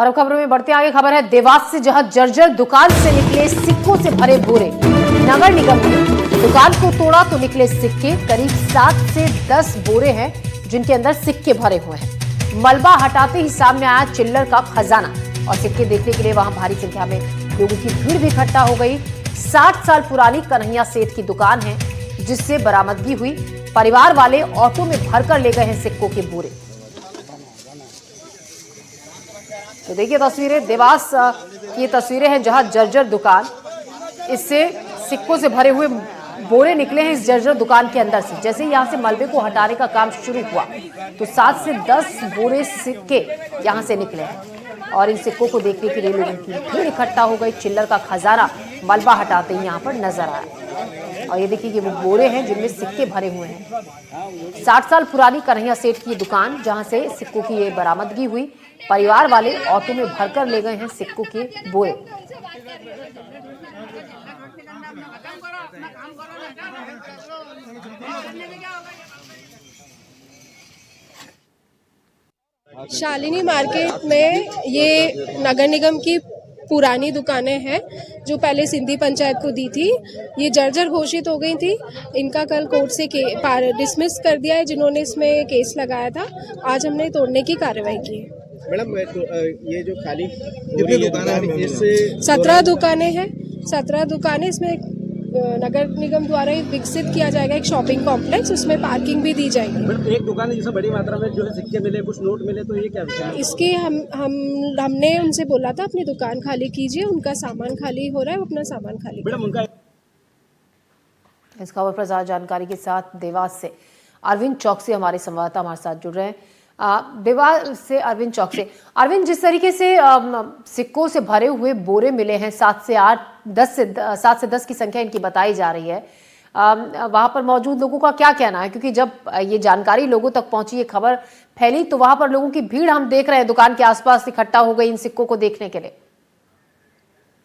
और अब खबरों में बढ़ते आगे खबर है देवास से, जहां जर्जर दुकान से निकले सिक्कों से भरे बोरे। नगर निगम ने दुकान को तोड़ा तो निकले सिक्के। करीब 7 से 10 बोरे हैं जिनके अंदर सिक्के भरे हुए हैं। मलबा हटाते ही सामने आया चिल्लर का खजाना और सिक्के देखने के लिए वहां भारी संख्या में लोगों की भीड़ भी इकट्ठा हो गई। 60 साल पुरानी कन्हैया सेठ की दुकान है जिससे बरामदगी हुई। परिवार वाले ऑटो में भरकर ले गए हैं सिक्कों के बोरे। तो देखिए तस्वीरें, देवास की तस्वीरें हैं जहां जर्जर दुकान, इससे सिक्कों से भरे हुए बोरे निकले हैं इस जर्जर दुकान के अंदर से। जैसे ही यहां से मलबे को हटाने का काम शुरू हुआ तो 7 से 10 बोरे सिक्के यहां से निकले हैं और इन सिक्कों को देखने के लिए लोगों की भीड़ इकट्ठा हो गई। चिल्लर का खजाना मलबा हटाते ही यहाँ पर नजर आया और ये देखिए कि वो बोरे हैं जिनमें सिक्के भरे हुए हैं। 60 साल पुरानी कन्हैया सेठ की दुकान जहां से सिक्कों की ये बरामदगी हुई। परिवार वाले ऑटो में भरकर ले गए हैं सिक्कों के बोरे। शालिनी मार्केट में ये नगर निगम की पुरानी दुकानें हैं जो पहले सिंधी पंचायत को दी थी। ये जर्जर घोषित हो गई थी। इनका कल कोर्ट से डिसमिस कर दिया है जिन्होंने इसमें केस लगाया था। आज हमने तोड़ने की कार्रवाई की है। मैडम ये जो खाली कितनी दुकानें हैं इससे 17 दुकानें हैं। 17 दुकानें, इसमें नगर निगम द्वारा विकसित किया जाएगा एक शॉपिंग कॉम्प्लेक्स, उसमें पार्किंग भी दी जाएगी। मैडम एक दुकान है जिसमें बड़ी मात्रा में जो है सिक्के मिले, कुछ नोट मिले, तो ये क्या विषय है? इसके हमने उनसे बोला था अपनी दुकान खाली कीजिए। उनका सामान खाली हो रहा है, वो अपना सामान खाली। मैडम उनका इस खबर पर ज्यादा जानकारी के साथ देवास से अरविंद चौकसी हमारे संवाददाता हमारे साथ जुड़ रहे हैं। देवास से अरविंद चौकसी। अरविंद, जिस तरीके से सिक्कों से भरे हुए बोरे मिले हैं, 7 से 10 की संख्या इनकी बताई जा रही है, वहां पर मौजूद लोगों का क्या कहना है? क्योंकि जब ये जानकारी लोगों तक पहुंची, ये खबर फैली, तो वहां पर लोगों की भीड़ हम देख रहे हैं दुकान के आसपास इकट्ठा हो गई इन सिक्कों को देखने के लिए।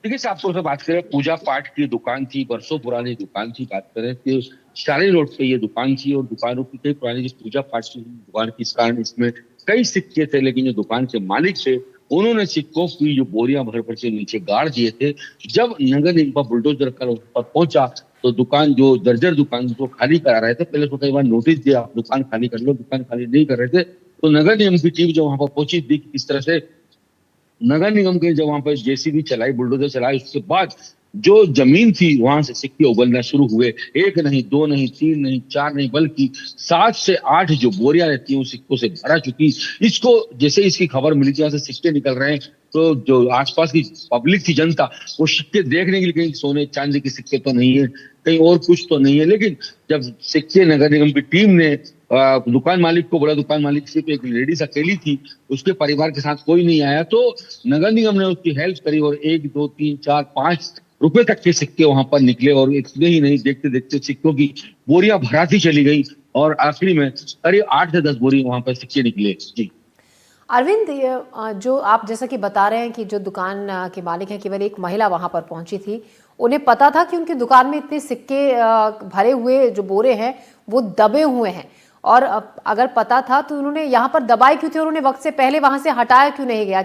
देखिए, साफ तौर पर बात करें, पूजा पाठ की दुकान थी, बरसों पुरानी दुकान थी। बात करें कि शालिनी रोड पे ये दुकान थी और दुकानों की कई पुरानी जिस पूजा पाठ की दुकान की, इस कारण इसमें कई सिक्के थे। लेकिन जो दुकान के मालिक थे उन्होंने सिक्कों की जो बोरियां भर भर के नीचे गाड़ दिए थे। जब नगर निगम का बुलडोजर कल उस पर पहुंचा तो दुकान, जो जर्जर दुकान को खाली करा रहे थे, पहले तो कई बार नोटिस दिया आप दुकान खाली कर लो, दुकान खाली नहीं कर रहे थे। तो नगर निगम की टीम जो वहां पर पहुंची, देखी किस तरह से नगर निगम के जब वहां पर जेसीबी चलाई, बुलडोजर चलाई, उसके बाद जो जमीन थी वहां से सिक्के उगलना शुरू हुए। 1 नहीं, 2 नहीं, 3 नहीं, 4 नहीं, बल्कि 7 से 8 जो बोरियां रहती हैं उन सिक्कों से भरा चुकी। इसको जैसे इसकी खबर मिली थी, यहाँ से सिक्के निकल रहे हैं, तो जो आसपास की पब्लिक थी, जनता, वो सिक्के देखने के लिए, कहीं सोने चांदी के सिक्के तो नहीं है, कहीं और कुछ तो नहीं है। लेकिन जब सिक्के नगर निगम की टीम ने दुकान मालिक को बोला, दुकान मालिक सिर्फ एक लेडीज अकेली थी, उसके परिवार के साथ कोई नहीं आया, तो नगर निगम ने उसकी हेल्प करी और 1, 2, 3, 4, 5 रुपए तक के सिक्के वहां पर निकले। और इतने ही नहीं, देखते देखते सिक्कों की बोरियां भराती चली गई और आखिरी में करीब 8 से 10 बोरी वहां पर सिक्के निकले। जी अरविंद, जो आप जैसा कि बता रहे हैं कि जो दुकान के मालिक हैं, केवल एक महिला वहां पर पहुंची थी, उन्हें पता था कि उनकी दुकान में इतने सिक्के भरे हुए जो बोरे हैं वो दबे हुए हैं, और अगर पता था तो उन्होंने यहाँ पर दबाए क्यों थे और उन्हें वक्त से पहले वहां से हटाया क्यों नहीं गया?